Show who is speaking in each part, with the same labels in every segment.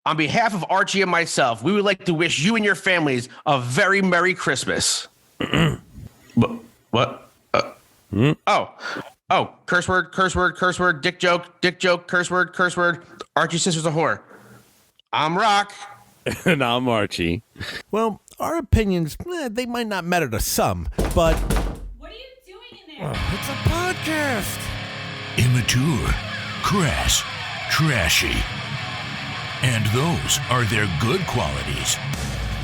Speaker 1: On behalf of Archie and myself, we would like to wish you and your families a very Merry Christmas. What? Oh, curse word, dick joke, curse word. Archie's sister's a whore. I'm Rock.
Speaker 2: And I'm Archie. Well, our opinions, they might not matter to some, but...
Speaker 3: What are you doing in there?
Speaker 2: It's a podcast.
Speaker 4: Immature, crass, trashy. And those are their good qualities.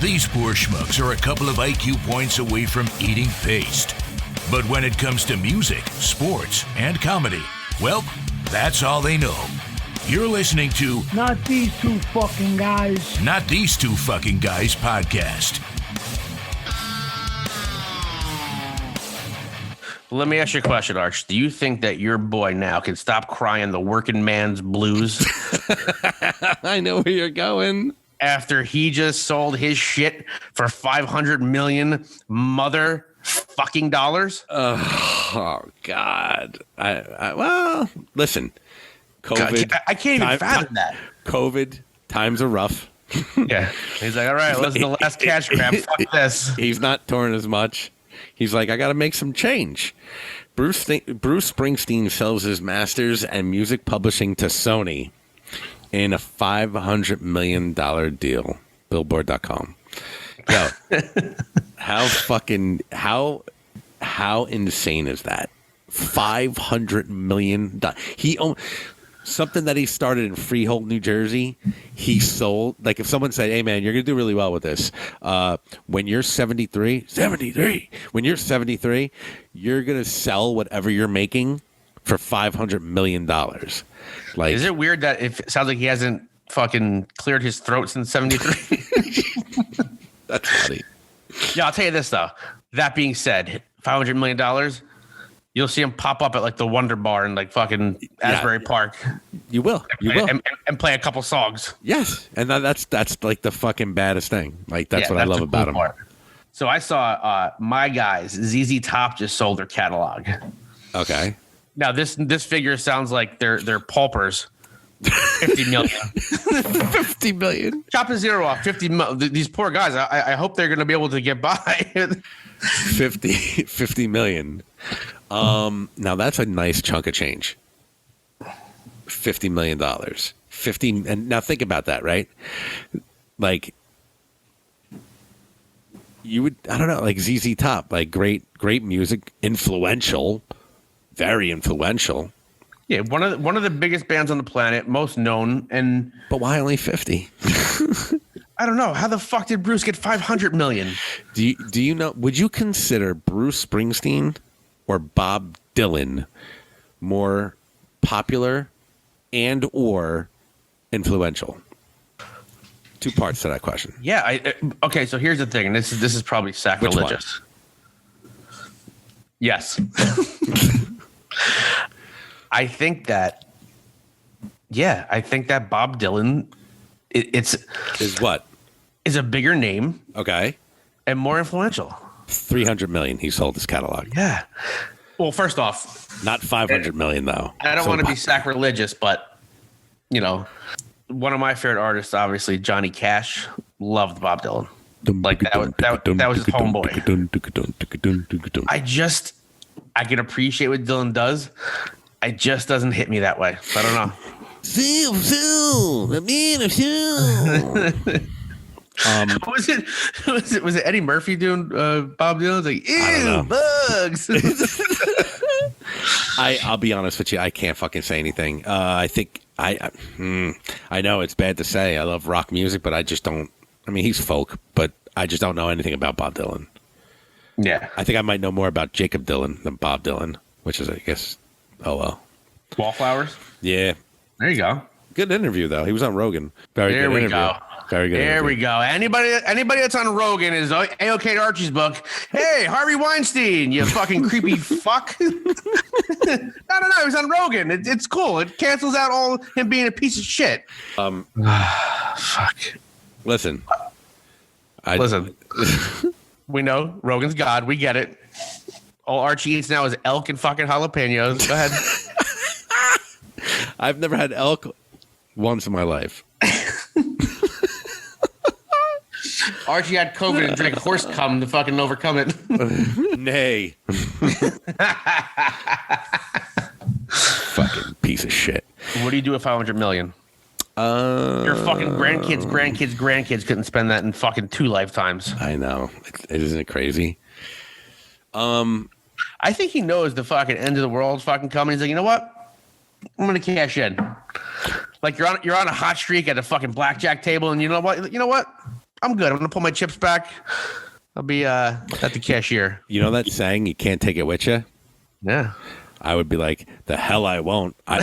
Speaker 4: These poor schmucks are a couple of IQ points away from eating paste. But when it comes to music, sports, and comedy, well, that's all they know. You're listening to
Speaker 5: Not These Two Fucking Guys.
Speaker 4: Not These Two Fucking Guys podcast.
Speaker 1: Let me ask you a question, Arch. Do you think that your boy now can stop crying the working man's blues
Speaker 2: I know where you're going.
Speaker 1: after he just sold his shit for $500 million motherfucking dollars?
Speaker 2: Oh, God. Well, listen. COVID.
Speaker 1: God, I can't even fathom that.
Speaker 2: COVID, times are rough.
Speaker 1: Yeah. He's like, all right, well, this is the last cash grab. Fuck this.
Speaker 2: He's not touring as much. He's like, I got to make some change. Bruce Springsteen sells his masters and music publishing to Sony in a $500 million deal. Billboard.com. Yo, how insane is that? $500 million. He owned something that he started in Freehold, New Jersey. He sold, like, if someone said, hey man, you're gonna do really well with this, when you're 73, when you're 73, you're gonna sell whatever you're making for $500 million. Like,
Speaker 1: Is it weird that it sounds like he hasn't fucking cleared his throat since 73?
Speaker 2: that's funny.
Speaker 1: Yeah, I'll tell you this, though. That being said, $500 million, you'll see him pop up at like the Wonder Bar in like fucking Asbury Park.
Speaker 2: You will.
Speaker 1: And play a couple songs.
Speaker 2: Yes. And that's like the fucking baddest thing. Like, that's what I love about him.
Speaker 1: Part. So I saw my guys, ZZ Top, just sold their catalog.
Speaker 2: Okay.
Speaker 1: Now this figure sounds like they're paupers. 50 million.
Speaker 2: 50 million.
Speaker 1: Chop a zero off. 50 million. These poor guys. I hope they're going to be able to get by.
Speaker 2: 50 million. Now that's a nice chunk of change. $50 million. 50. And now think about that, right? Like, you would, I don't know, like ZZ Top, like great music, influential, very influential.
Speaker 1: Yeah, one of the biggest bands on the planet, most known, and
Speaker 2: but why only 50?
Speaker 1: I don't know. How the fuck did Bruce get 500 million?
Speaker 2: Do you know? Would you consider Bruce Springsteen or Bob Dylan more popular and or influential? Two parts to that question.
Speaker 1: Yeah. Okay. So here's the thing, and this is probably sacrilegious. Yes. I think that Bob Dylan is a bigger name.
Speaker 2: Okay.
Speaker 1: And more influential.
Speaker 2: 300 million he sold his catalog.
Speaker 1: Yeah. Well, first off,
Speaker 2: not 500 million though.
Speaker 1: I don't want to be sacrilegious, but you know, one of my favorite artists, obviously Johnny Cash, loved Bob Dylan. Like that was his homeboy. I can appreciate what Dylan does. It just doesn't hit me that way. So I don't know. Was it Eddie Murphy doing Bob Dylan? Like, ew, bugs.
Speaker 2: I'll be honest with you. I can't fucking say anything. I think I know it's bad to say. I love rock music, but I just don't. I mean, he's folk, but I just don't know anything about Bob Dylan.
Speaker 1: Yeah.
Speaker 2: I think I might know more about Jacob Dylan than Bob Dylan, which is, I guess, oh well.
Speaker 1: Wallflowers?
Speaker 2: Yeah.
Speaker 1: There you go.
Speaker 2: Good interview, though. He was on Rogan. Very good interview.
Speaker 1: Go.
Speaker 2: Very good.
Speaker 1: There
Speaker 2: interview.
Speaker 1: we go. Anybody that's on Rogan is A-OK to Archie's book. Hey, Harvey Weinstein, you fucking creepy fuck. No. He was on Rogan. It's cool. It cancels out all him being a piece of shit. Fuck.
Speaker 2: Listen.
Speaker 1: Listen. We know Rogan's God. We get it. All Archie eats now is elk and fucking jalapenos. Go ahead.
Speaker 2: I've never had elk once in my life.
Speaker 1: Archie had COVID and drank horse cum to fucking overcome it.
Speaker 2: Nay. Fucking piece of shit.
Speaker 1: What do you do with 500 million? Your fucking grandkids couldn't spend that in fucking 2 lifetimes.
Speaker 2: I know. Isn't it crazy?
Speaker 1: I think he knows the fucking end of the world's fucking coming. He's like, you know what? I'm gonna cash in. Like you're on a hot streak at a fucking blackjack table, and you know what? I'm good. I'm gonna pull my chips back. I'll be at the cashier.
Speaker 2: You know that saying, you can't take it with you?
Speaker 1: Yeah.
Speaker 2: I would be like, the hell I won't. I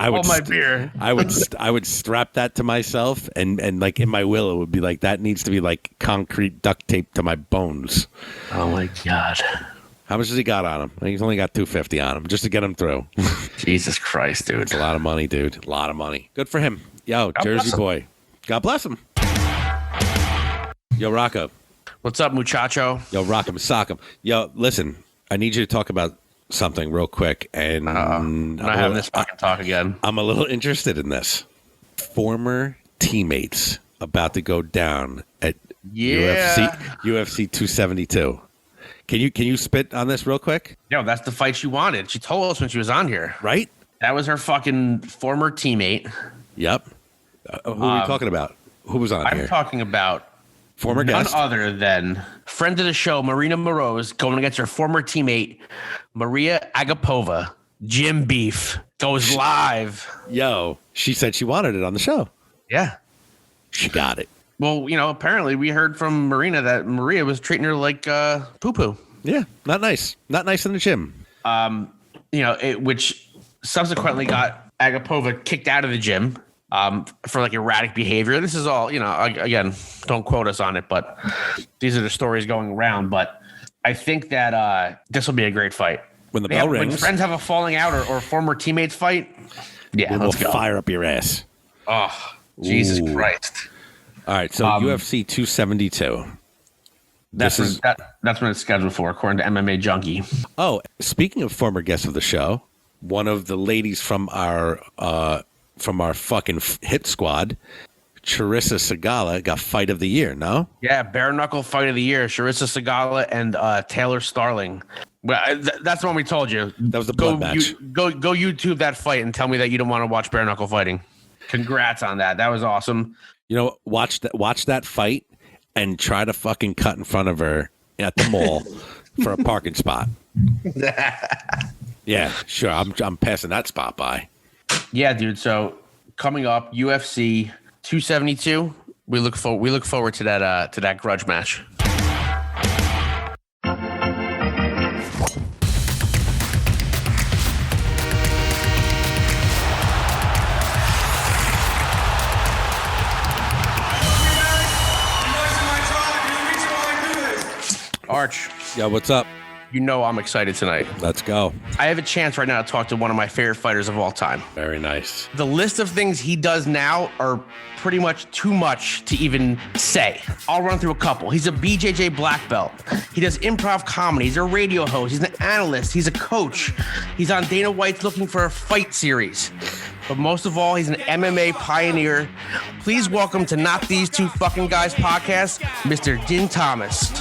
Speaker 2: would
Speaker 1: Hold my beer.
Speaker 2: I would strap that to myself, and like in my will, it would be like that needs to be like concrete duct tape to my bones.
Speaker 1: Oh my God.
Speaker 2: How much has he got on him? He's only got $250 on him just to get him through.
Speaker 1: Jesus Christ, dude.
Speaker 2: It's a lot of money, dude. A lot of money. Good for him. Yo,
Speaker 1: God
Speaker 2: Jersey boy. God bless him. Yo, Rocco.
Speaker 1: What's up, muchacho?
Speaker 2: Yo, Rock him, sock him. Yo, listen, I need you to talk about something real quick. And
Speaker 1: I'm not having this fucking talk again.
Speaker 2: I'm a little interested in this. Former teammates about to go down at UFC 272. Can you spit on this real quick?
Speaker 1: Yo, that's the fight she wanted. She told us when she was on here.
Speaker 2: Right?
Speaker 1: That was her fucking former teammate.
Speaker 2: Yep. Who are you talking about? Who was on here?
Speaker 1: I'm talking about
Speaker 2: former guest.
Speaker 1: None other than friend of the show, Maryna Moroz, going against her former teammate, Mariya Agapova. Jim Beef goes live.
Speaker 2: Yo, she said she wanted it on the show.
Speaker 1: Yeah.
Speaker 2: She got it.
Speaker 1: Well, apparently we heard from Maryna that Mariya was treating her like poo-poo.
Speaker 2: Yeah, not nice. Not nice in the gym.
Speaker 1: Which subsequently got Agapova kicked out of the gym for like erratic behavior. This is all, again, don't quote us on it, but these are the stories going around. But I think that this will be a great fight.
Speaker 2: When the bell rings.
Speaker 1: When friends have a falling out or former teammates fight,
Speaker 2: we'll fire up your ass.
Speaker 1: Oh, Jesus Christ.
Speaker 2: All right, so UFC 272.
Speaker 1: That's when it's scheduled for, according to MMA Junkie.
Speaker 2: Oh, speaking of former guests of the show, one of the ladies from our fucking hit squad, Charisa Sigala, got Fight of the Year. No?
Speaker 1: Yeah, bare knuckle Fight of the Year. Charisa Sigala and Taylor Starling. Well, that's the one we told you.
Speaker 2: That was the blood match.
Speaker 1: Go YouTube that fight and tell me that you don't want to watch bare knuckle fighting. Congrats on that. That was awesome.
Speaker 2: Watch that fight and try to fucking cut in front of her at the mall for a parking spot. Yeah, sure. I'm passing that spot by.
Speaker 1: Yeah, dude. So coming up, UFC 272. We look forward to that grudge match. Arch.
Speaker 2: Yeah, what's up?
Speaker 1: I'm excited tonight.
Speaker 2: Let's go.
Speaker 1: I have a chance right now to talk to one of my favorite fighters of all time.
Speaker 2: Very nice.
Speaker 1: The list of things he does now are pretty much too much to even say. I'll run through a couple. He's a BJJ black belt. He does improv comedy. He's a radio host. He's an analyst. He's a coach. He's on Dana White's Looking for a Fight series. But most of all, he's an MMA pioneer. Please welcome to Not These Two Fucking Guys podcast, Mr. Din Thomas.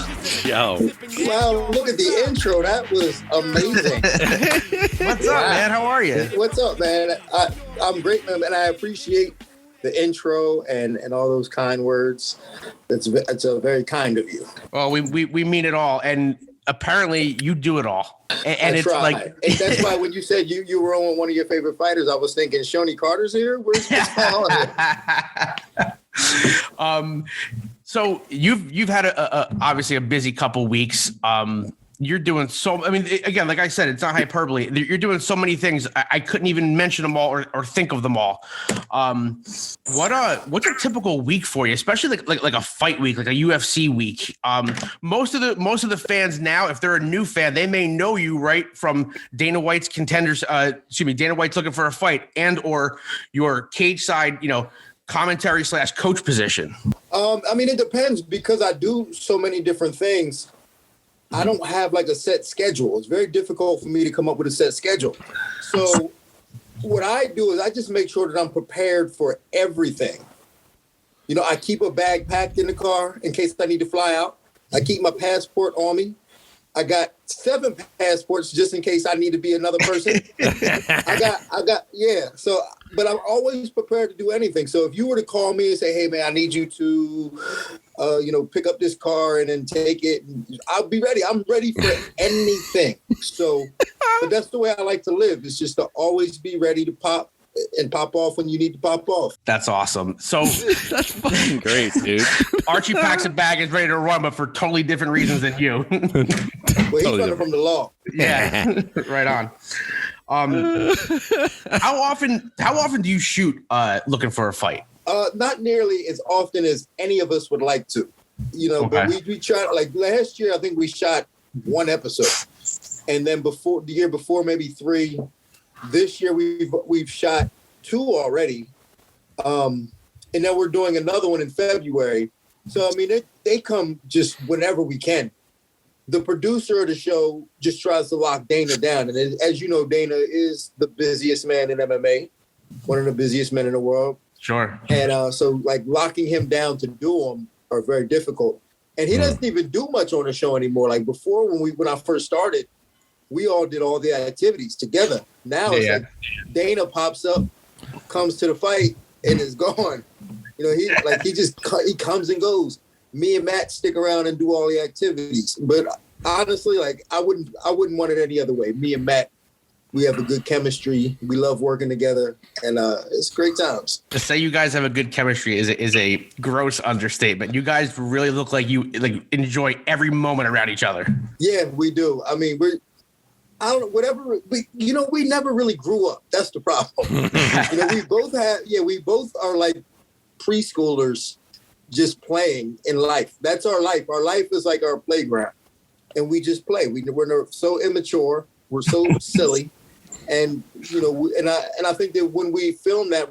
Speaker 2: Yo.
Speaker 6: Wow, look at the intro. That was amazing.
Speaker 1: What's up, man? How are you?
Speaker 6: What's up, man? I'm great, man, and I appreciate the intro and all those kind words. It's very kind of you.
Speaker 1: Well, we mean it all, and apparently you do it all. And it's
Speaker 6: try.
Speaker 1: like
Speaker 6: and that's why when you said you were on one of your favorite fighters, I was thinking Shoney Carter's here. What's going on here?
Speaker 1: So you've had obviously a busy couple weeks. You're doing again, like I said, it's not hyperbole. You're doing so many things. I couldn't even mention them all or think of them all. What's a typical week for you, especially like a fight week, like a UFC week? Most of the fans now, if they're a new fan, they may know you right from Dana White's Contenders. Dana White's Looking for a Fight, and or your cage side, commentary / coach position.
Speaker 6: It depends because I do so many different things. I don't have like a set schedule. It's very difficult for me to come up with a set schedule. So what I do is I just make sure that I'm prepared for everything. I keep a bag packed in the car in case I need to fly out. I keep my passport on me. I got 7 passports just in case I need to be another person. Yeah. So, but I'm always prepared to do anything. So if you were to call me and say, hey man, I need you to, pick up this car and then take it, I'll be ready. I'm ready for anything. So, but that's the way I like to live. It's just to always be ready to pop off when you need to pop off.
Speaker 1: That's awesome. So
Speaker 2: That's fucking great, dude.
Speaker 1: Archie packs a bag, is ready to run, but for totally different reasons than you.
Speaker 6: Well, he's running from the law.
Speaker 1: Yeah, right on. How often do you shoot looking for a fight?
Speaker 6: Not nearly as often as any of us would like to,
Speaker 1: Okay.
Speaker 6: but we tried, like last year, I think we shot 1 episode, and then the year before, maybe 3. This year we've shot 2 already. And then we're doing another one in February. So, I mean, they come just whenever we can. The producer of the show just tries to lock Dana down. And as you know, Dana is the busiest man in MMA, one of the busiest men in the world.
Speaker 1: Sure.
Speaker 6: And so, like, locking him down to do them are very difficult. And he doesn't even do much on the show anymore. Like before, when I first started, we all did all the activities together. Now it's like Dana pops up, comes to the fight, and is gone. He comes and goes. Me and Matt stick around and do all the activities. But honestly, like I wouldn't want it any other way. Me and Matt, we have a good chemistry. We love working together, and it's great times.
Speaker 1: To say you guys have a good chemistry is a gross understatement. You guys really look like you enjoy every moment around each other.
Speaker 6: Yeah, we do. I mean, we never really grew up. That's the problem. we both are like preschoolers just playing in life. That's our life. Our life is like our playground. And we just play. We're so immature. We're so silly. And, I think that when we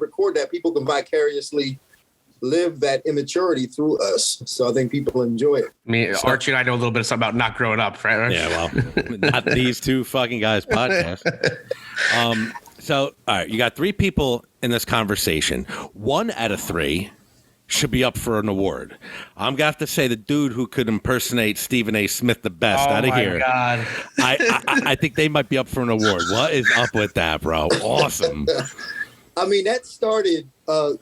Speaker 6: record that, people can vicariously live that immaturity through us. So I think people enjoy it.
Speaker 1: I mean, Archie and I know a little bit about not growing up, right?
Speaker 2: Yeah, well, not these 2 fucking guys podcast. So, all right, you got 3 people in this conversation. 1 out of 3 should be up for an award. I'm going to have to say the dude who could impersonate Stephen A. Smith the best out of here.
Speaker 1: Oh, my God.
Speaker 2: I think they might be up for an award. What is up with that, bro? Awesome.
Speaker 6: I mean, that started,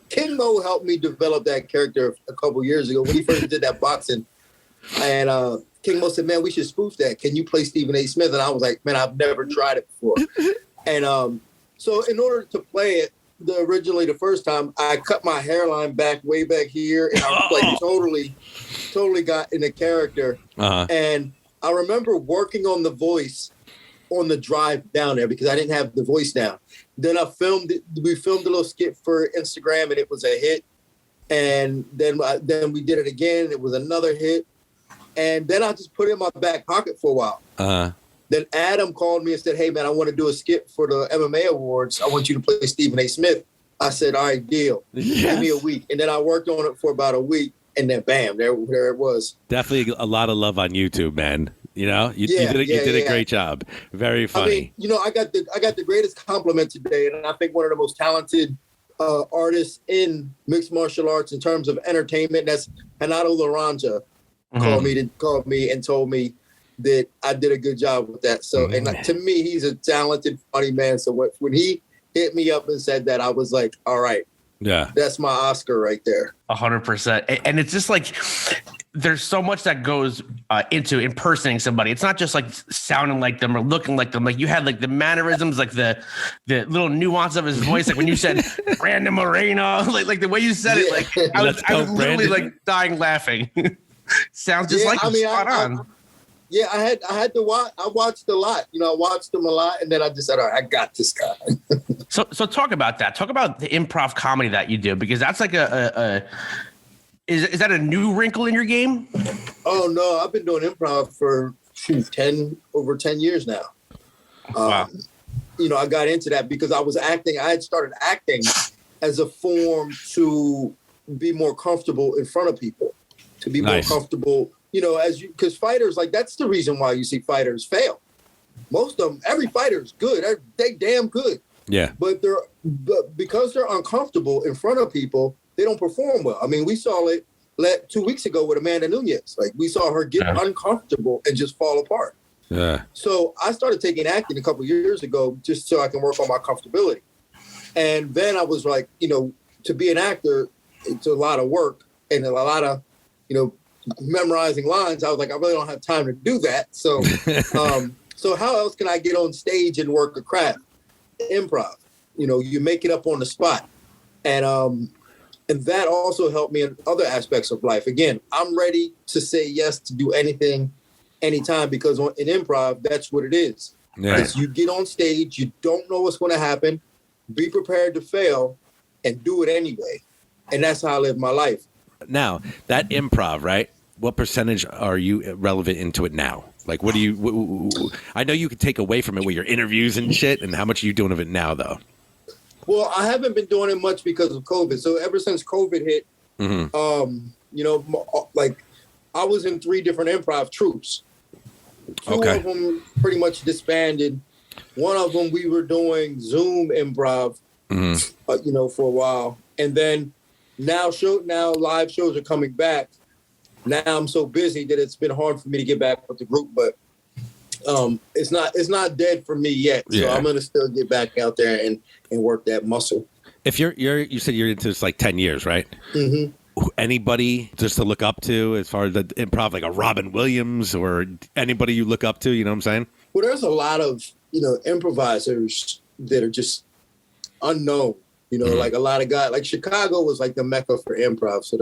Speaker 6: King Mo helped me develop that character a couple years ago when he first did that boxing. And King Mo said, man, we should spoof that. Can you play Stephen A. Smith? And I was like, man, I've never tried it before. And so in order to play it, originally the first time, I cut my hairline back way back here. And I was like totally got in the character.
Speaker 2: Uh-huh.
Speaker 6: And I remember working on the voice on the drive down there because I didn't have the voice down. Then we filmed a little skit for Instagram and it was a hit. And then we did it again. It was another hit. And then I just put it in my back pocket for a while.
Speaker 2: Uh-huh.
Speaker 6: Then Adam called me and said, hey, man, I want to do a skit for the MMA Awards. I want you to play Stephen A. Smith. I said, all right, deal.
Speaker 2: Yes.
Speaker 6: Give me a week. And then I worked on it for about a week. And then, bam, there it was.
Speaker 2: Definitely a lot of love on YouTube, man. You did a great job. Very funny.
Speaker 6: I mean, I got the greatest compliment today. And I think one of the most talented artists in mixed martial arts in terms of entertainment. That's Hanato Laranja called me and told me that I did a good job with that. So, and to me, he's a talented, funny man. So when he hit me up and said that, I was like, all right,
Speaker 2: yeah,
Speaker 6: that's my Oscar right there.
Speaker 1: 100%. And it's just like, there's so much that goes into impersonating somebody. It's not just like sounding like them or looking like them. Like you had like the mannerisms, like the little nuance of his voice. Like when you said Brandon Moreno, like the way you said it, like I was literally like dying laughing. Sounds just like spot on.
Speaker 6: Yeah, I had to watch. I watched a lot. I watched him a lot, and then I just said, "All right, I got this guy."
Speaker 1: So talk about that. Talk about the improv comedy that you do, because that's like is that a new wrinkle in your game?
Speaker 6: Oh no, I've been doing improv for over 10 years now.
Speaker 1: Wow.
Speaker 6: I got into that because I was acting. I had started acting as a form to be more comfortable in front of people, to be more comfortable. Because fighters, like, that's the reason why you see fighters fail. Most of them, every fighter is good. They damn good.
Speaker 2: Yeah.
Speaker 6: But because they're uncomfortable in front of people, they don't perform well. I mean, we saw it 2 weeks ago with Amanda Nunez. Like, we saw her get uncomfortable and just fall apart.
Speaker 2: Yeah.
Speaker 6: So I started taking acting a couple of years ago just so I can work on my comfortability. And then I was like, to be an actor, it's a lot of work and a lot of, memorizing lines. I was like, I really don't have time to do that. So, so how else can I get on stage and work a craft? Improv. You make it up on the spot. And that also helped me in other aspects of life. Again, I'm ready to say yes to do anything, anytime, because in improv, that's what it is.
Speaker 2: Yeah.
Speaker 6: You get on stage, you don't know what's going to happen, be prepared to fail, and do it anyway. And that's how I live my life.
Speaker 2: Now, that improv, right? What percentage are you relevant into it now? Like, what do you? I know you could take away from it with your interviews and shit. And how much are you doing of it now, though?
Speaker 6: Well, I haven't been doing it much because of COVID. So ever since COVID hit, like I was in 3 different improv troupes. 2 of them pretty much disbanded. One of them we were doing Zoom improv, for a while, and then now live shows are coming back. Now I'm so busy that it's been hard for me to get back with the group, but it's not dead for me yet. So I'm gonna still get back out there and work that muscle.
Speaker 2: If you said you're into this like 10 years, right?
Speaker 6: Mm-hmm.
Speaker 2: Anybody just to look up to as far as the improv, like a Robin Williams or anybody you look up to, you know what I'm saying?
Speaker 6: Well, there's a lot of, improvisers that are just unknown, like a lot of guys, like Chicago was like the mecca for improv. So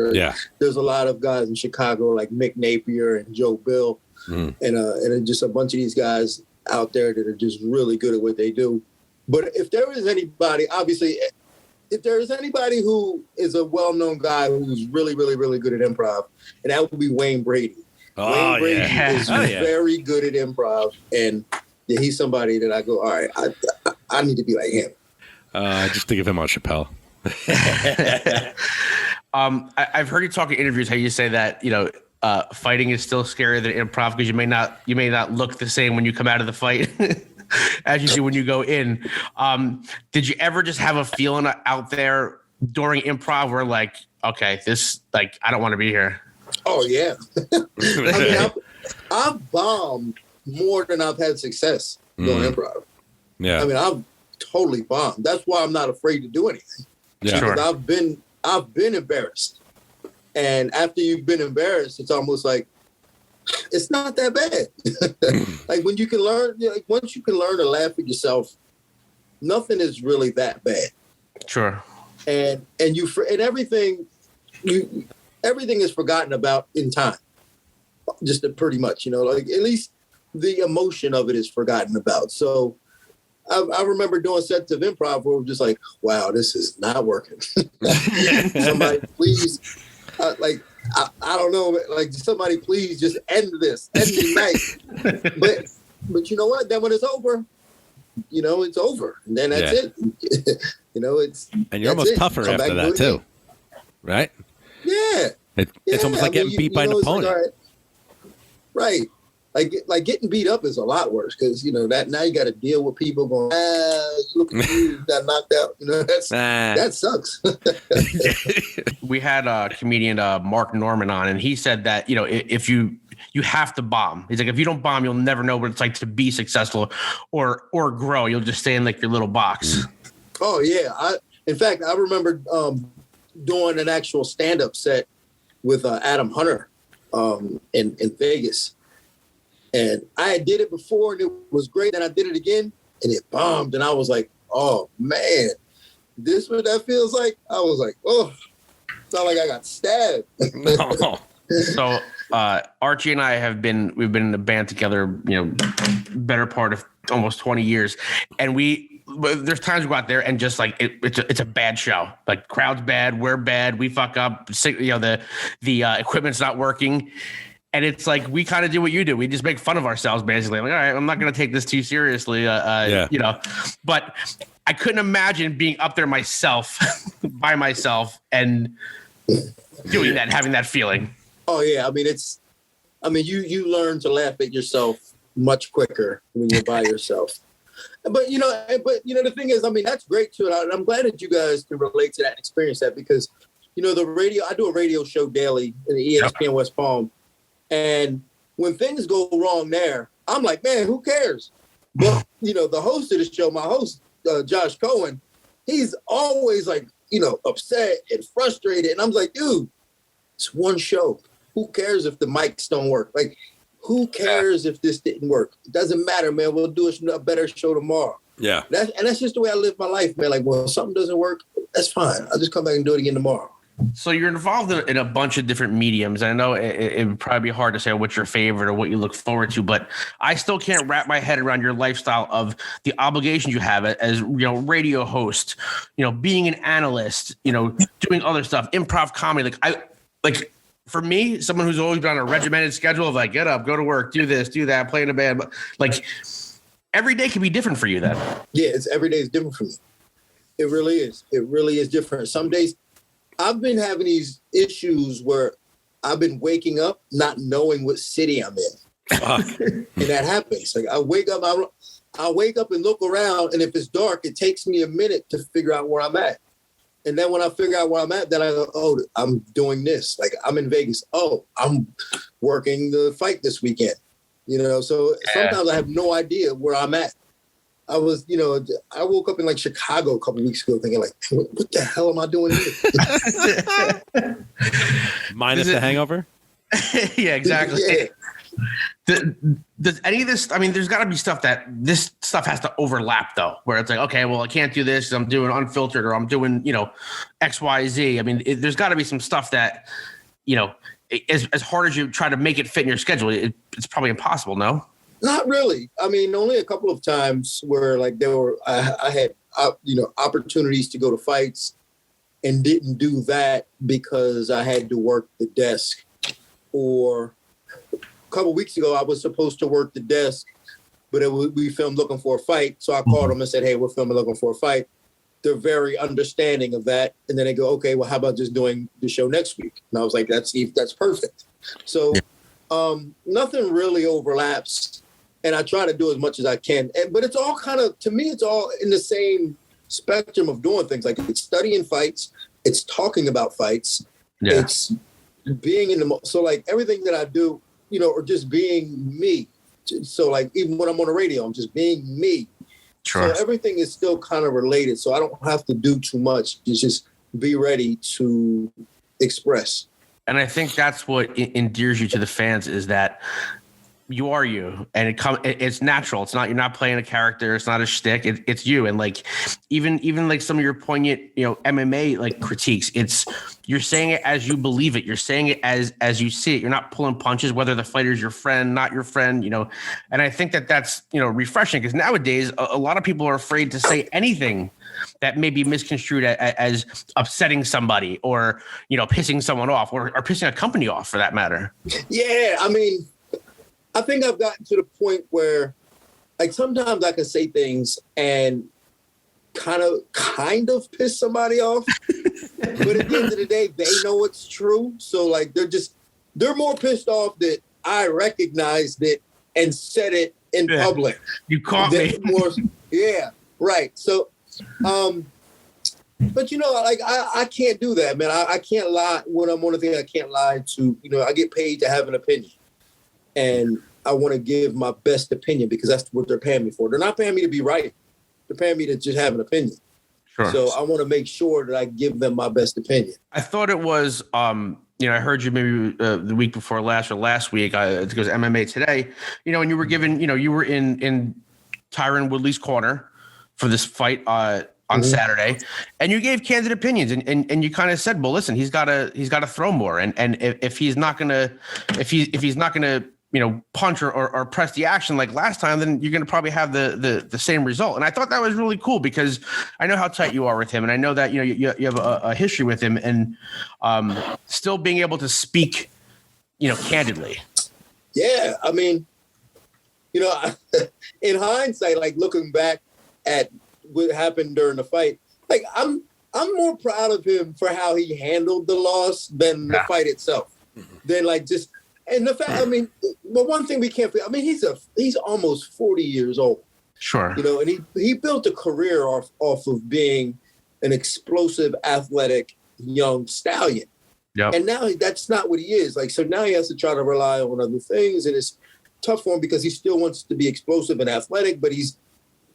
Speaker 6: there's a lot of guys in Chicago, like Mick Napier and Joe Bill, and just a bunch of these guys out there that are just really good at what they do. But if there is anybody, obviously, if there is anybody who is a well-known guy who's really, really, really good at improv, and that would be Wayne Brady. Wayne Brady is very good at improv, and he's somebody that I go, all right, I need to be like him.
Speaker 2: Just think of him on Chappelle.
Speaker 1: I've heard you talk in interviews how you say that fighting is still scarier than improv because you may not look the same when you come out of the fight as you do when you go in. Did you ever just have a feeling out there during improv where like, okay, this, like, I don't want to be here?
Speaker 6: Oh yeah. I mean, I've bombed more than I've had success doing improv.
Speaker 2: Yeah.
Speaker 6: I mean, I've totally bombed. That's why I'm not afraid to do anything.
Speaker 2: Yeah.
Speaker 6: Because I've been embarrassed. And after you've been embarrassed, it's almost like it's not that bad. Like when you can learn, like once you can learn to laugh at yourself, nothing is really that bad.
Speaker 1: Sure.
Speaker 6: And everything is forgotten about in time. Just pretty much, like at least the emotion of it is forgotten about. So I remember doing sets of improv where we're just like, wow, this is not working. Somebody please, I don't know, like somebody please just end the night. But you know what? Then when it's over, it's over. And then that's it.
Speaker 2: And you're almost tougher after that too, right?
Speaker 6: Yeah.
Speaker 2: It's almost like getting beat by an opponent.
Speaker 6: Like, all right. Like getting beat up is a lot worse because that now you got to deal with people going, look at you got knocked out. That sucks.
Speaker 1: We had a comedian Mark Norman on, and he said that if you have to bomb. He's like, if you don't bomb, you'll never know what it's like to be successful or grow. You'll just stay in like your little box.
Speaker 6: Oh yeah. In fact, I remember doing an actual stand-up set with Adam Hunter in Vegas. And I did it before and it was great. Then I did it again and it bombed. And I was like, oh man, this what that feels like? I was like, oh, it's not like I got stabbed.
Speaker 1: No. So Archie and I we've been in a band together, better part of almost 20 years. And there's times we go out there and just like it's a bad show. Like crowd's bad, we're bad, we fuck up. The equipment's not working. And it's like we kind of do what you do. We just make fun of ourselves, basically. I'm like, all right, I'm not going to take this too seriously, But I couldn't imagine being up there myself, by myself, and doing that, having that feeling.
Speaker 6: Oh yeah, you learn to laugh at yourself much quicker when you're by yourself. But the thing is, that's great too. And I'm glad that you guys can relate to that and experience that because the radio, I do a radio show daily in the ESPN West Palm. And when things go wrong there, I'm like, man, who cares? But, the host of the show, my host, Josh Cohen, he's always like, upset and frustrated. And I'm like, dude, it's one show. Who cares if the mics don't work? Like, who cares if this didn't work? It doesn't matter, man. We'll do a better show tomorrow.
Speaker 2: Yeah.
Speaker 6: That's just the way I live my life, man. Like, well, if something doesn't work, that's fine. I'll just come back and do it again tomorrow.
Speaker 1: So you're involved in a bunch of different mediums. I know it would probably be hard to say what's your favorite or what you look forward to, but I still can't wrap my head around your lifestyle of the obligations you have as radio host, being an analyst, doing other stuff, improv comedy. For me, someone who's always been on a regimented schedule of like, get up, go to work, do this, do that, play in a band, but like every day can be different for you then.
Speaker 6: Yeah, every day is different for me. It really is. It really is different. Some days I've been having these issues where I've been waking up not knowing what city I'm in. And that happens. Like I wake up and look around, and if it's dark, it takes me a minute to figure out where I'm at. And then when I figure out where I'm at, then I go, oh, I'm doing this. Like I'm in Vegas. Oh, I'm working the fight this weekend. So sometimes I have no idea where I'm at. I was, I woke up in like Chicago a couple weeks ago thinking like, what the hell am I doing here?
Speaker 2: Minus the hangover?
Speaker 1: Yeah, exactly.
Speaker 6: Yeah.
Speaker 1: Does any of this, I mean, there's got to be stuff that this stuff has to overlap though, where it's like, okay, well, I can't do this. I'm doing unfiltered or I'm doing, X, Y, Z. I mean, there's got to be some stuff that, as hard as you try to make it fit in your schedule, it's probably impossible, no?
Speaker 6: Not really. I mean, only a couple of times where like I had, opportunities to go to fights and didn't do that because I had to work the desk. Or a couple of weeks ago, I was supposed to work the desk, but we filmed Looking for a Fight. So I called them and said, hey, we're filming Looking for a Fight. They're very understanding of that. And then they go, okay, well, how about just doing the show next week? And I was like, that's perfect. So nothing really overlaps. And I try to do as much as I can. But it's all to me, it's all in the same spectrum of doing things. Like it's studying fights. It's talking about fights. Yeah. It's being in so like everything that I do, or just being me. So like even when I'm on the radio, I'm just being me. Sure. So everything is still kind of related. So I don't have to do too much. It's just be ready to express.
Speaker 1: And I think that's what endears you to the fans is that you are you, and it's natural. It's not, you're not playing a character. It's not a shtick. It's you. And like, even like some of your poignant, MMA like critiques, you're saying it as you believe it. You're saying it as you see it. You're not pulling punches, whether the fighter's your friend, not your friend, and I think that's, refreshing because nowadays a lot of people are afraid to say anything that may be misconstrued as upsetting somebody or, pissing someone off or pissing a company off for that matter.
Speaker 6: Yeah. I mean, I think I've gotten to the point where, like, sometimes I can say things and kind of piss somebody off, but at the end of the day, they know it's true. So, like, they're more pissed off that I recognized it and said it in public.
Speaker 1: You caught me.
Speaker 6: Yeah, right. So, but like, I can't do that, man. I can't lie when I'm on a thing. I can't lie to, I get paid to have an opinion. And I want to give my best opinion because that's what they're paying me for. They're not paying me to be right. They're paying me to just have an opinion. Sure. So I want to make sure that I give them my best opinion.
Speaker 1: I thought it was, I heard you maybe the week before last or last week, it goes MMA Today, and you were given, you were in Tyron Woodley's corner for this fight on Saturday, and you gave candid opinions, and you kind of said, well, listen, he's got to throw more, and if he's not gonna punch or press the action like last time, then you're gonna probably have the same result. And I thought that was really cool because I know how tight you are with him, and I know that you have a history with him, and still being able to speak candidly.
Speaker 6: Yeah, I mean, in hindsight, like looking back at what happened during the fight, like I'm more proud of him for how he handled the loss than the fight itself. Than like just, and the fact, I mean, but one thing we can't forget, I mean, he's almost 40 years old.
Speaker 1: Sure.
Speaker 6: And he built a career off of being an explosive, athletic young stallion.
Speaker 1: Yep.
Speaker 6: And now that's not what he is. Like, so now he has to try to rely on other things, and it's tough for him because he still wants to be explosive and athletic, but he's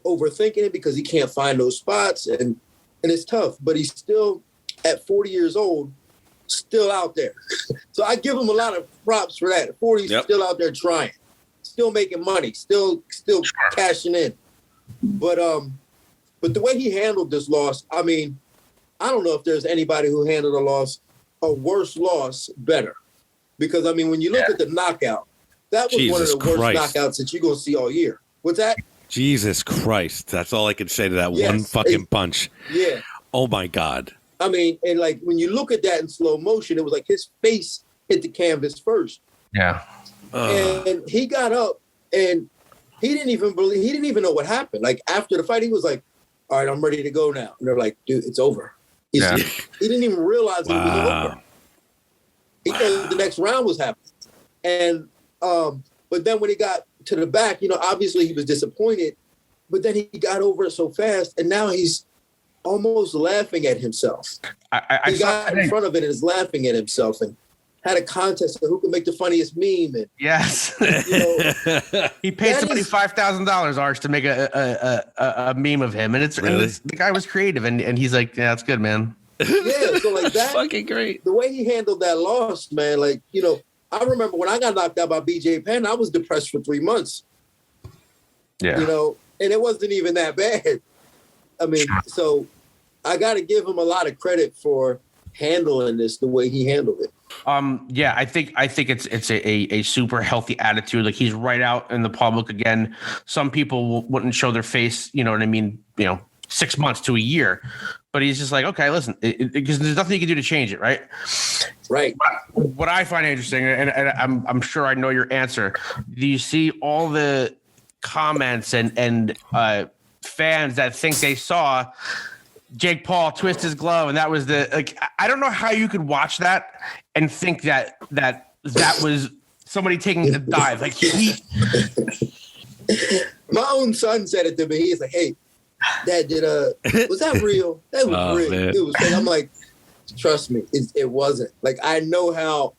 Speaker 6: overthinking it because he can't find those spots, and it's tough. But he's still at 40 years old, still out there. So I give him a lot of props for that. 40, he's still out there trying, still making money, still cashing in. But the way he handled this loss, I mean, I don't know if there's anybody who handled a worse loss better. Because I mean, when you look at the knockout, that was one of the worst knockouts that you're gonna see all year. What's that?
Speaker 2: Jesus Christ. That's all I can say to that one fucking punch.
Speaker 6: Yeah.
Speaker 2: Oh my God.
Speaker 6: I mean, and like when you look at that in slow motion, it was like his face hit the canvas first.
Speaker 1: Yeah.
Speaker 6: And he got up and he didn't even know what happened. Like after the fight, he was like, all right, I'm ready to go now. And they're like, dude, it's over. He didn't even realize it was over. He thought the next round was happening. And but then when he got to the back, you know, obviously he was disappointed, but then he got over it so fast, and now he's almost laughing at himself. He got in front of it and is laughing at himself, and had a contest of who can make the funniest meme. And
Speaker 1: yes,
Speaker 6: you know,
Speaker 1: he paid somebody $5,000 Arch to make a meme of him, and it's the guy was creative, and he's like, yeah, that's good, man.
Speaker 6: Yeah, so like that,
Speaker 2: fucking great.
Speaker 6: The way he handled that loss, man, like, you know, I remember when I got knocked out by BJ Penn, I was depressed for 3 months.
Speaker 1: Yeah.
Speaker 6: You know, and it wasn't even that bad. I mean, so I got to give him a lot of credit for handling this the way he handled it.
Speaker 1: Yeah, I think it's a super healthy attitude. Like, he's right out in the public again. Some people wouldn't show their face, you know what I mean? You know, 6 months to a year, but he's just like, okay, listen, because there's nothing you can do to change it, right?
Speaker 6: Right.
Speaker 1: What I find interesting, and I'm sure I know your answer. Do you see all the comments and fans that think they saw Jake Paul twist his glove, and that was I don't know how you could watch that and think that was somebody taking a dive. Like
Speaker 6: my own son said it to me. He's like, hey, Dad, was that real? That was real.
Speaker 2: Man.
Speaker 6: It was fake. I'm like, trust me, it wasn't. Like, I know how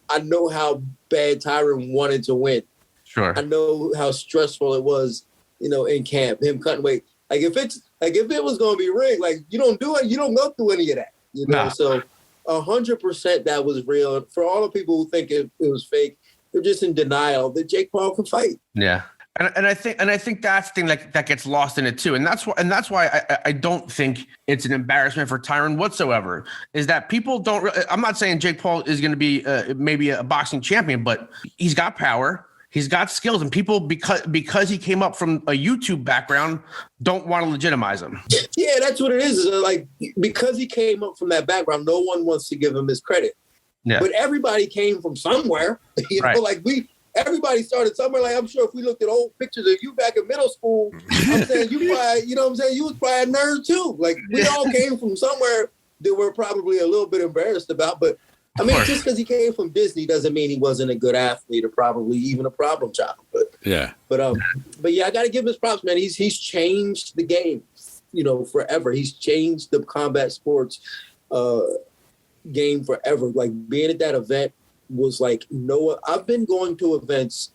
Speaker 6: bad Tyron wanted to win.
Speaker 1: Sure.
Speaker 6: I know how stressful it was, you know, in camp, him cutting weight. Like, if it was going to be rigged, like, you don't do it, you don't go through any of that, you know?
Speaker 1: Nah.
Speaker 6: So 100% that was real. For all the people who think it was fake, they're just in denial that Jake Paul can fight.
Speaker 1: Yeah. And I think that's the thing that gets lost in it too. And that's why I don't think it's an embarrassment for Tyron whatsoever, is that people don't, I'm not saying Jake Paul is going to be maybe a boxing champion, but he's got power. He's got skills, and people, because he came up from a YouTube background, don't want to legitimize him.
Speaker 6: Yeah, that's what it is. Like, because he came up from that background, no one wants to give him his credit.
Speaker 1: Yeah.
Speaker 6: But everybody came from somewhere. You know, like everybody started somewhere. Like, I'm sure if we looked at old pictures of you back in middle school, I'm saying you probably, you know what I'm saying, you was probably a nerd too. Like, we all came from somewhere that we're probably a little bit embarrassed about, but I mean, just because he came from Disney doesn't mean he wasn't a good athlete or probably even a problem child. But yeah, I got to give him his props, man. He's changed the game, you know, forever. He's changed the combat sports game forever. Like, being at that event was like I've been going to events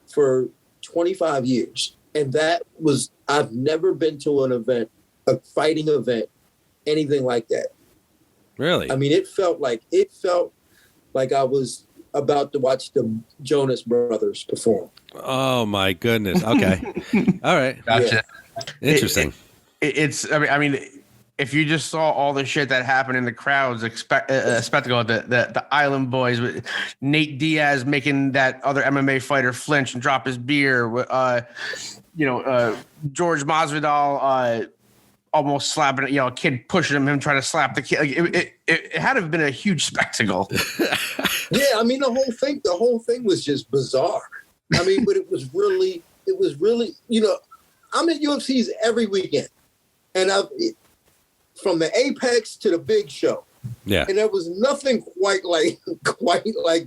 Speaker 6: for 25 years, and I've never been to an event, a fighting event, anything like that.
Speaker 2: Really?
Speaker 6: I mean, it felt like I was about to watch the Jonas Brothers perform.
Speaker 2: Oh my goodness. Okay. All right.
Speaker 1: Gotcha.
Speaker 2: Yeah. Interesting.
Speaker 1: It's. I mean, if you just saw all the shit that happened in the crowds, spectacle, the Island Boys, with Nate Diaz making that other MMA fighter flinch and drop his beer. George Masvidal. Almost slapping, you know, a kid pushing him trying to slap the kid. Like, it had to have been a huge spectacle.
Speaker 6: Yeah, I mean, the whole thing was just bizarre. I mean, but it was really, you know, I'm at UFCs every weekend, and from the Apex to the Big Show.
Speaker 2: Yeah,
Speaker 6: and there was nothing quite like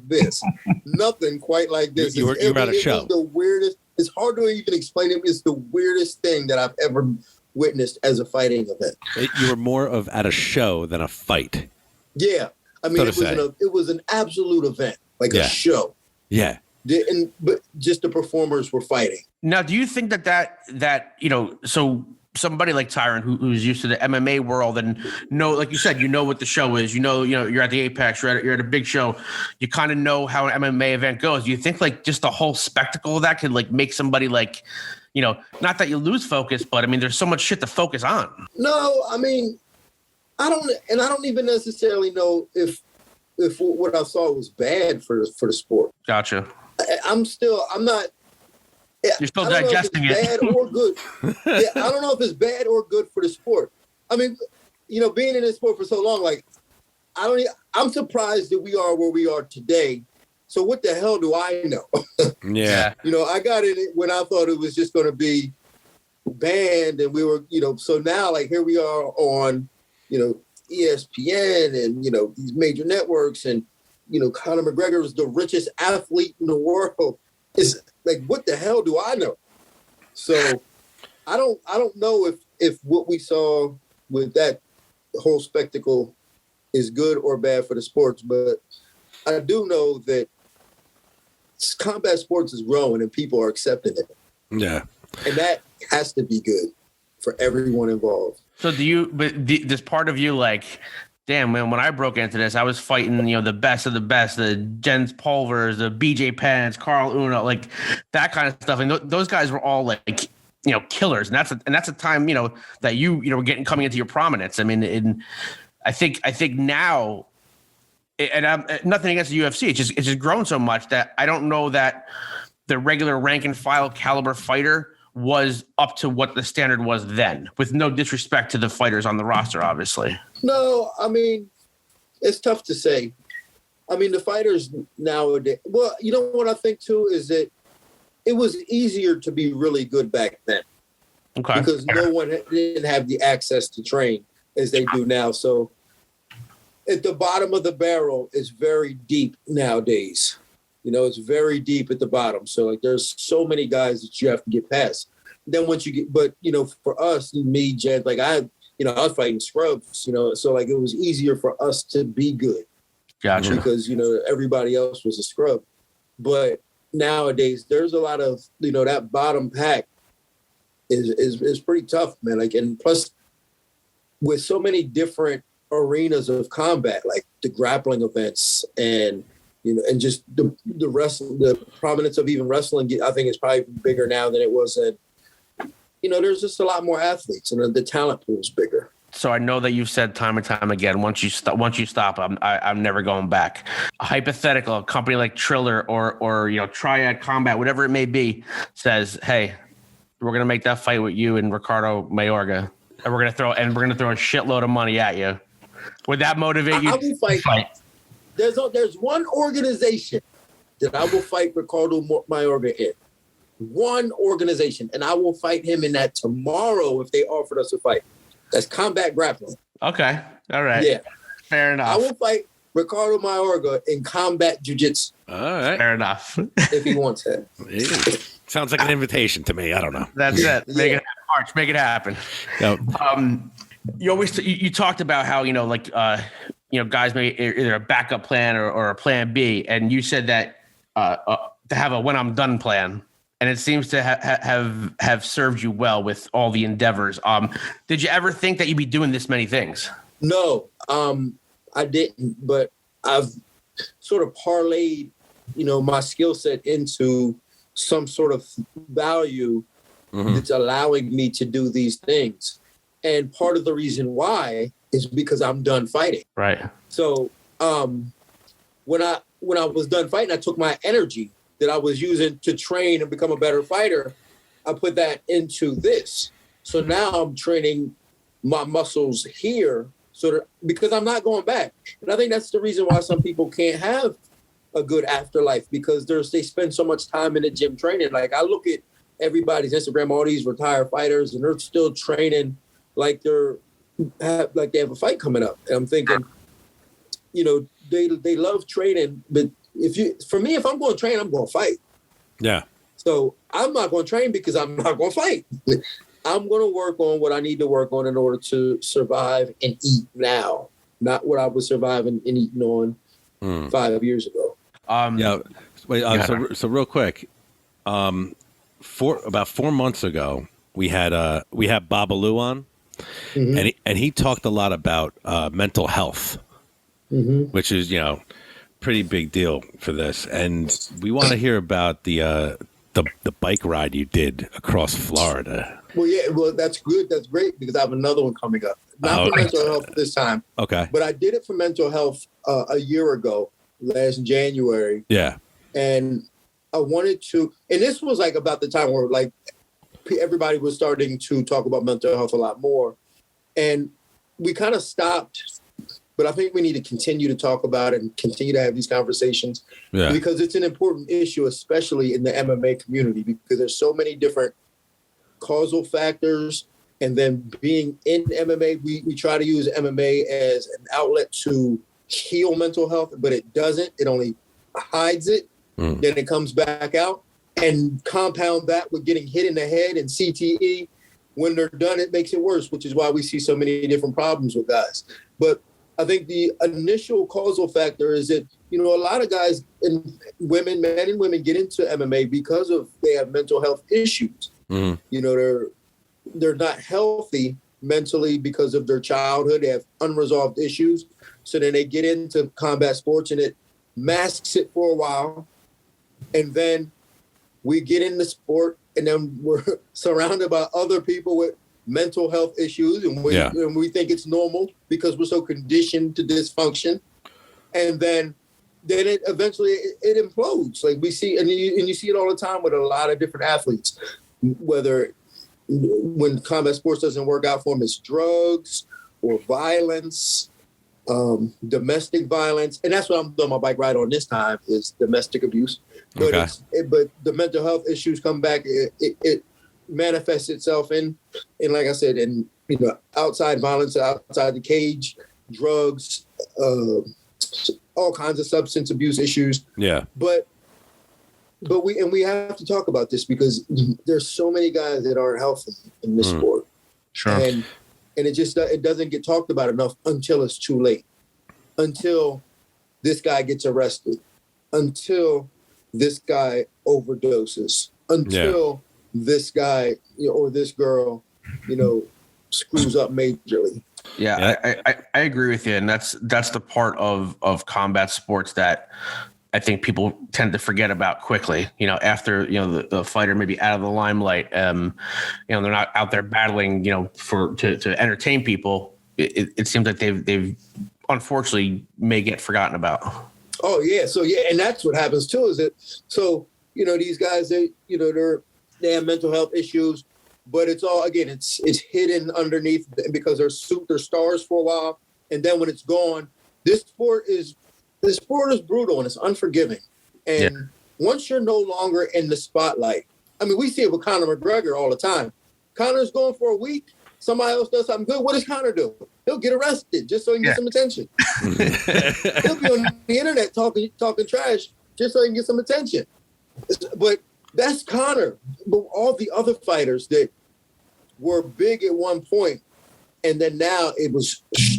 Speaker 6: this. Nothing quite like this.
Speaker 2: You were at a show.
Speaker 6: It was the weirdest. It's hard to even explain it. It's the weirdest thing that I've ever witnessed as a fighting event.
Speaker 2: You were more of at a show than a fight.
Speaker 6: Yeah. I mean, it was an absolute event, like a show.
Speaker 2: Yeah.
Speaker 6: But just the performers were fighting.
Speaker 1: Now, do you think that so somebody like Tyron who's used to the MMA world and like you said, what the show is, you're at the Apex, you're at a big show, you kind of know how an MMA event goes. Do you think like just the whole spectacle of that could like make somebody like, not that you lose focus, but I mean, there's so much shit to focus on.
Speaker 6: No, I mean, I don't even necessarily know if what I saw was bad for the sport.
Speaker 1: Gotcha.
Speaker 6: I'm not.
Speaker 1: You're still digesting it.
Speaker 6: Bad or good? Yeah, I don't know if it's bad or good for the sport. I mean, being in this sport for so long, like, I'm surprised that we are where we are today. So what the hell do I know?
Speaker 2: Yeah.
Speaker 6: I got in it when I thought it was just going to be banned, and we were, so now like here we are on, ESPN and these major networks, and Conor McGregor is the richest athlete in the world. It's like, what the hell do I know? So I don't know if what we saw with that whole spectacle is good or bad for the sports, but I do know that combat sports is growing and people are accepting it.
Speaker 2: Yeah.
Speaker 6: And that has to be good for everyone involved.
Speaker 1: So this part of you like, damn, man, when I broke into this, I was fighting, the best of the best, the Jens Pulvers, the BJ Penns, Carl Uno, like that kind of stuff. And those guys were all like, killers. And that's a time, that you were coming into your prominence. I mean, I think now, and I'm nothing against the UFC. It's just grown so much that I don't know that the regular rank and file caliber fighter was up to what the standard was then, with no disrespect to the fighters on the roster, obviously.
Speaker 6: No, I mean, it's tough to say. I mean, the fighters nowadays, well, you know what I think too is that it was easier to be really good back then.
Speaker 1: Okay.
Speaker 6: Because no one didn't have the access to train as they do now. So at the bottom of the barrel is very deep nowadays. It's very deep at the bottom. So like there's so many guys that you have to get past. Then once you get, but for us, me, Jen, like I was fighting scrubs, so like it was easier for us to be good.
Speaker 1: Gotcha.
Speaker 6: Because, everybody else was a scrub. But nowadays there's a lot of, that bottom pack is pretty tough, man. Like, and plus with so many different arenas of combat, like the grappling events and, and just the wrestling, the prominence of even wrestling, I think is probably bigger now than it was then. There's just a lot more athletes, and the talent pool is bigger.
Speaker 1: So I know that you've said time and time again, once you stop, I'm never going back. A hypothetical, a company like Triller or Triad Combat, whatever it may be, says, "Hey, we're gonna make that fight with you and Ricardo Mayorga, and we're gonna throw a shitload of money at you." Would that motivate you?
Speaker 6: I will fight. There's one organization that I will fight Ricardo Mayorga in. One organization, and I will fight him in that tomorrow if they offered us a fight. That's combat grappling.
Speaker 1: Okay. All right.
Speaker 6: Yeah.
Speaker 1: Fair enough.
Speaker 6: I will fight Ricardo Mayorga in combat jiu-jitsu.
Speaker 2: All right.
Speaker 1: Fair enough.
Speaker 6: If he wants it.
Speaker 2: Sounds like an invitation to me. I don't know.
Speaker 1: That's it. Make it happen, March. Make it happen.
Speaker 2: Yep.
Speaker 1: You talked about how, guys may either a backup plan or a plan B. And you said that to have a when I'm done plan. And it seems to have served you well with all the endeavors. Did you ever think that you'd be doing this many things?
Speaker 6: No, I didn't. But I've sort of parlayed, my skill set into some sort of value that's allowing me to do these things. And part of the reason why is because I'm done fighting.
Speaker 1: Right.
Speaker 6: So when I was done fighting, I took my energy that I was using to train and become a better fighter, I put that into this. So now I'm training my muscles here because I'm not going back. And I think that's the reason why some people can't have a good afterlife, because they spend so much time in the gym training. Like I look at everybody's Instagram, all these retired fighters, and they're still training like they have a fight coming up. And I'm thinking, they love training, but if I'm going to train, I'm going to fight.
Speaker 2: Yeah.
Speaker 6: So I'm not going to train because I'm not going to fight. I'm going to work on what I need to work on in order to survive and eat now. not what I was surviving and eating on 5 years ago.
Speaker 2: Yeah. Wait. So real quick, about 4 months ago, we had Babalu on, and he talked a lot about mental health, which is pretty big deal for this. And we want to hear about the bike ride you did across Florida.
Speaker 6: Well, yeah, that's good. That's great because I have another one coming up. Not for mental health this time. Okay. But I did it for mental health a year ago, last January.
Speaker 2: Yeah.
Speaker 6: And I wanted to, and this was like about the time where like everybody was starting to talk about mental health a lot more. And we kind of stopped, but I think we need to continue to talk about it and continue to have these conversations because it's an important issue, especially in the MMA community, because there's so many different causal factors. And then being in MMA, we try to use MMA as an outlet to heal mental health, but it doesn't. It only hides it. Then it comes back out, and compound that with getting hit in the head and CTE. When they're done, it makes it worse, which is why we see so many different problems with guys. But I think the initial causal factor is that, a lot of guys and women, men and women get into MMA because they have mental health issues. They're not healthy mentally because of their childhood. They have unresolved issues. So then they get into combat sports and it masks it for a while. And then we get in the sport and then we're surrounded by other people with mental health issues. And we think it's normal because we're so conditioned to dysfunction. And then it eventually implodes. Like we see, and you see it all the time with a lot of different athletes, whether when combat sports doesn't work out for them, it's drugs or violence, domestic violence. And that's what I'm doing my bike ride on this time is domestic abuse. But but the mental health issues come back. It manifests itself in like I said, in outside violence, outside the cage, drugs, all kinds of substance abuse issues. Yeah. But we have to talk about this because there's so many guys that aren't healthy in this sport. Sure. And it doesn't get talked about enough until it's too late, until this guy gets arrested, until this guy overdoses, until this guy or this girl, screws up majorly.
Speaker 1: Yeah, I agree with you, and that's the part of combat sports that I think people tend to forget about quickly. After the fighter may be out of the limelight, they're not out there battling, to entertain people. It seems like they've unfortunately may get forgotten about.
Speaker 6: Oh yeah, and that's what happens too. Is that these guys they have mental health issues, but it's all it's hidden underneath because they're stars for a while, and then when it's gone, this sport is brutal and it's unforgiving. And once you're no longer in the spotlight, I mean, we see it with Conor McGregor all the time. Conor's going for a week. Somebody else does something good. What does Conor do? He'll get arrested just so he can get some attention. He'll be on the internet talking trash just so he can get some attention. But that's Conor. But all the other fighters that were big at one point, and then now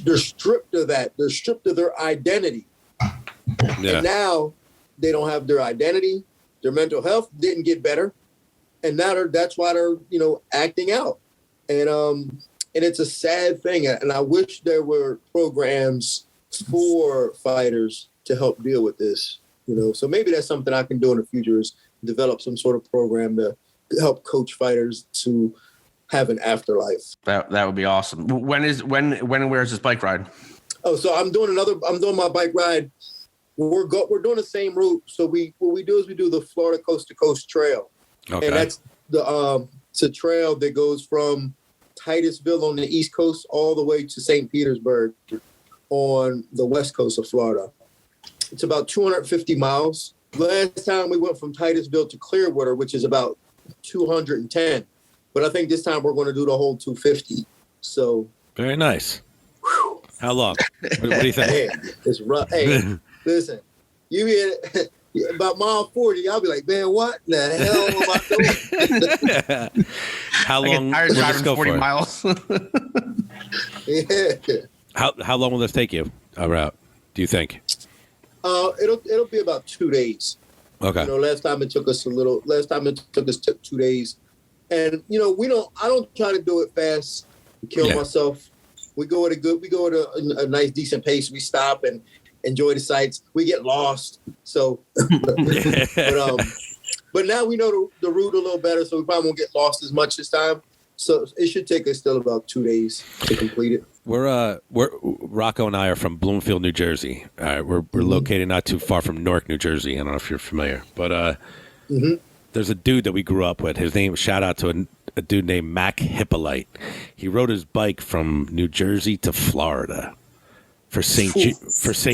Speaker 6: they're stripped of that. They're stripped of their identity. Yeah. And now they don't have their identity. Their mental health didn't get better. And now that's why they're, acting out. And it's a sad thing. And I wish there were programs for fighters to help deal with this, So maybe that's something I can do in the future is develop some sort of program to help coach fighters to have an afterlife.
Speaker 1: That would be awesome. When and where is this bike ride?
Speaker 6: Oh, so I'm doing my bike ride. We're doing the same route. So what we do is we do the Florida Coast to Coast Trail. Okay. And that's it's a trail that goes from Titusville on the East Coast all the way to St. Petersburg on the West Coast of Florida. It's about 250 miles. Last time we went from Titusville to Clearwater, which is about 210. But I think this time we're going to do the whole 250. So
Speaker 2: very nice. Whew. How long? What do you think?
Speaker 6: Hey, it's rough. Hey, listen, you hit about mile 40, I'll be like, man, what the hell am I doing?
Speaker 2: How long? I was driving
Speaker 1: 40 miles.
Speaker 6: Yeah.
Speaker 2: How long will this take you? About, do you think?
Speaker 6: It'll be about 2 days.
Speaker 2: Okay.
Speaker 6: You know, last time it took us 2 days. And I don't try to do it fast, kill myself. We go at a nice decent pace. We stop and enjoy the sights. We get lost. So but now we know the route a little better, so we probably won't get lost as much this time. So it should take us still about 2 days to complete it.
Speaker 2: We're Rocco and I are from Bloomfield, New Jersey. We're located not too far from Newark, New Jersey. I don't know if you're familiar, but there's a dude that we grew up with. His name, shout out to a dude named Mac Hippolyte. He rode his bike from New Jersey to Florida for St.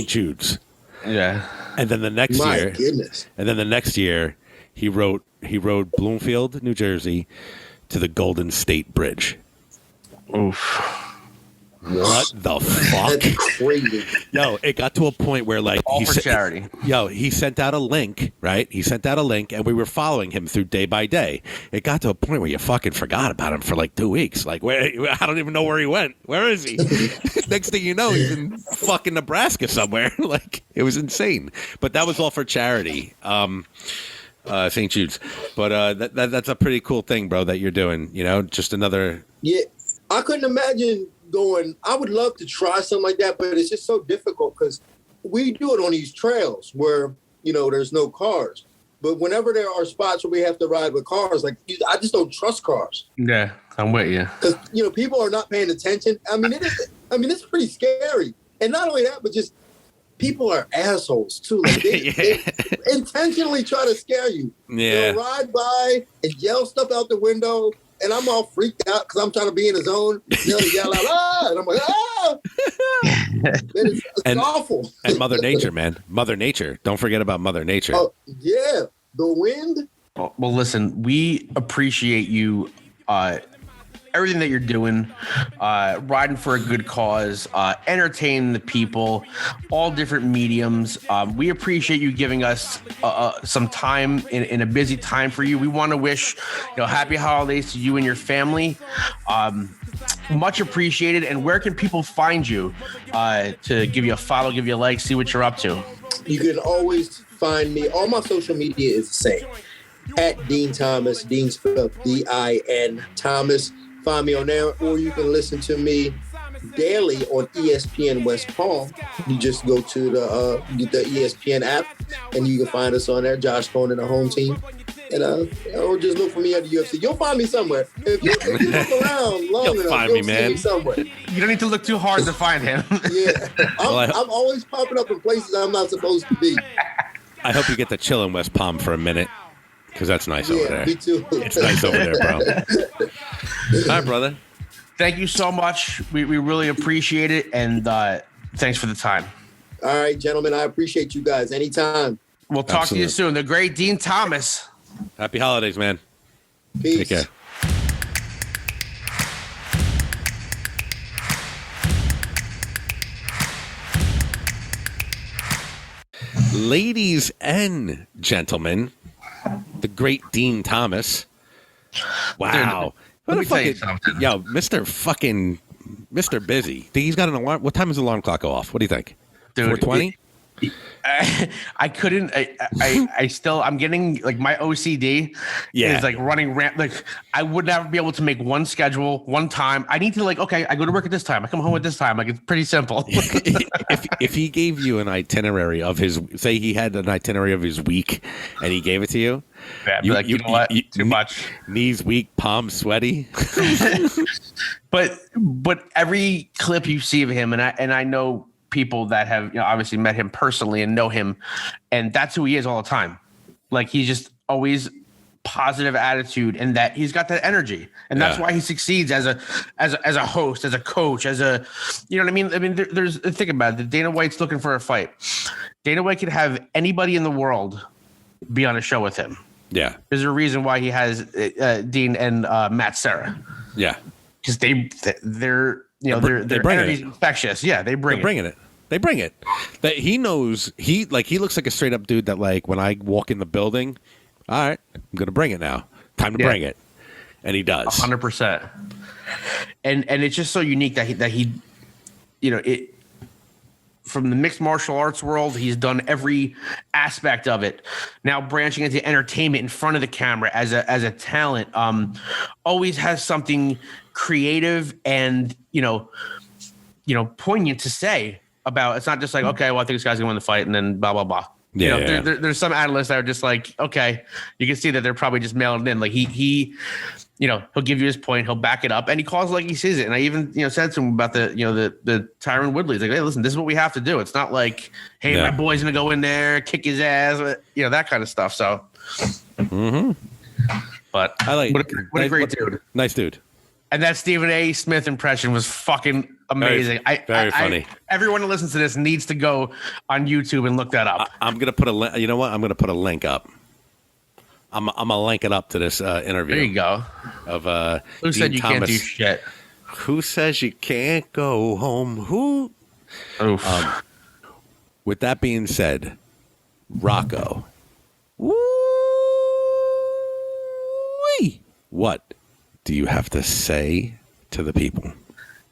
Speaker 2: Jude's.
Speaker 1: Yeah.
Speaker 2: And then the next year,
Speaker 6: goodness.
Speaker 2: And then the next year, he rode Bloomfield, New Jersey, to the Golden State Bridge.
Speaker 1: Oof.
Speaker 2: What the fuck?
Speaker 6: That's crazy.
Speaker 2: Yo, it got to a point where like
Speaker 1: All for charity.
Speaker 2: He sent out a link, right? He sent out a link, and we were following him through day by day. It got to a point where you fucking forgot about him for like 2 weeks. Like, I don't even know where he went. Where is he? Next thing you know, he's in fucking Nebraska somewhere. Like, it was insane. But that was all for charity. St. Jude's. But that's a pretty cool thing, bro, that you're doing. You know, just another.
Speaker 6: Yeah, I couldn't imagine going. I would love to try something like that, but it's just so difficult because we do it on these trails where there's no cars. But whenever there are spots where we have to ride with cars, like I just don't trust cars.
Speaker 1: Yeah, I'm with you.
Speaker 6: Because people are not paying attention. I mean, it's pretty scary. And not only that, but just people are assholes too. Like they intentionally try to scare you.
Speaker 2: Yeah.
Speaker 6: They'll ride by and yell stuff out the window. And I'm all freaked out because I'm trying to be in the zone. They'll yell out, ah! And I'm like, ah! It's awful.
Speaker 2: And Mother Nature, man. Mother Nature. Don't forget about Mother Nature.
Speaker 6: Oh, yeah. The wind.
Speaker 1: Well, listen, we appreciate you, everything that you're doing, riding for a good cause, entertaining the people, all different mediums. We appreciate you giving us some time in a busy time for you. We want to wish happy holidays to you and your family. Much appreciated. And where can people find you to give you a follow, give you a like, see what you're up to?
Speaker 6: You can always find me. All my social media is the same. At Dean Thomas. Dean spelled D-I-N Thomas. Find me on there, or you can listen to me daily on ESPN West Palm. You just go to the ESPN app, and you can find us on there. Josh Cohen and the home team, and or just look for me at the UFC. You'll find me somewhere. If you look around long enough, you'll see me somewhere.
Speaker 1: You don't need to look too hard to find him.
Speaker 6: Yeah, I'm always popping up in places I'm not supposed to be.
Speaker 2: I hope you get to chill in West Palm for a minute. Because that's nice over there.
Speaker 6: Me too.
Speaker 2: It's nice over there, bro. All right, brother.
Speaker 1: Thank you so much. We really appreciate it. And thanks for the time.
Speaker 6: All right, gentlemen. I appreciate you guys. Anytime.
Speaker 1: We'll talk to you soon. The great Dean Thomas.
Speaker 2: Happy holidays, man.
Speaker 6: Peace.
Speaker 2: Take care. Ladies and gentlemen, the great Dean Thomas. Wow.
Speaker 1: Dude, let me tell you something.
Speaker 2: Yo, Mr. Busy. Think he's got an alarm? What time does the alarm clock go off? What do you think? 4:20?
Speaker 1: I couldn't. I'm getting like my OCD is like running ramp. Like I would never be able to make one schedule, one time. I need to okay, I go to work at this time. I come home at this time. Like it's pretty simple.
Speaker 2: if he gave you an itinerary of his, say he had an itinerary of his week, and he gave it to you,
Speaker 1: you know what? Too much.
Speaker 2: Knees weak, palms sweaty.
Speaker 1: But every clip you see of him, and I know people that have obviously met him personally and know him, and that's who he is all the time. Like he's just always positive attitude, and that he's got that energy, and that's why he succeeds as a host, as a coach, as a what I mean. I mean, there's think about it. Dana White's looking for a fight. Dana White could have anybody in the world be on a show with him. Yeah, there's a reason why he has Dean and Matt Serra. Yeah, because they're energy's infectious. Yeah, they're bringing it. They bring it. That he knows he looks like a straight up dude that like when I walk in the building, all right, I'm gonna bring it now. Time to bring it, and he does 100%. And it's just so unique that he it from the mixed martial arts world. He's done every aspect of it. Now branching into entertainment in front of the camera as a talent, always has something creative and poignant to say about. It's not just like, okay, well, I think this guy's gonna win the fight and then blah blah blah.
Speaker 2: Yeah,
Speaker 1: there's some analysts that are just like, okay, you can see that they're probably just mailing it in. Like he he'll give you his point, he'll back it up, and he calls it like he sees it. And I even said to him about the Tyron Woodley. He's like, hey, listen, this is what we have to do. It's not like, hey, my boy's gonna go in there, kick his ass, that kind of stuff. So, but
Speaker 2: I like
Speaker 1: what a great dude.
Speaker 2: Nice dude.
Speaker 1: And that Stephen A. Smith impression was fucking amazing.
Speaker 2: Very funny.
Speaker 1: Everyone who listens to this needs to go on YouTube and look that up.
Speaker 2: I'm gonna put a link. You know what? I'm gonna put a link up. I'm gonna link it up to this interview.
Speaker 1: There you go.
Speaker 2: Of
Speaker 1: who
Speaker 2: Dean
Speaker 1: said you
Speaker 2: Thomas.
Speaker 1: can't do shit?
Speaker 2: Who says you can't go home? Who?
Speaker 1: Oof.
Speaker 2: With that being said, Rocco. Woo-wee. What do you have to say to the people?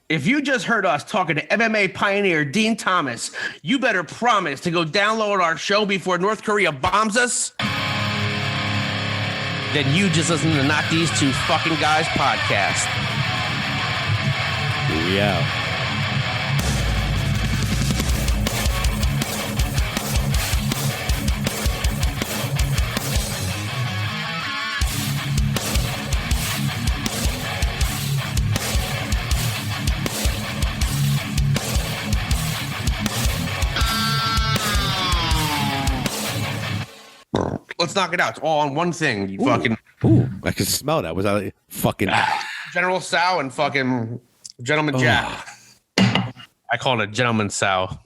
Speaker 1: If you just heard us talking to MMA pioneer Dean Thomas, you better promise to go download our show before North Korea bombs us. Then you just listen to Not These Two Fucking Guys podcast.
Speaker 2: We out.
Speaker 1: Let's knock it out. It's all on one thing. You fucking
Speaker 2: I can smell that. Was that fucking
Speaker 1: General Sow and fucking Gentleman Jack. I call it a Gentleman Sow.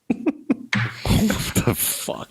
Speaker 2: what the fuck?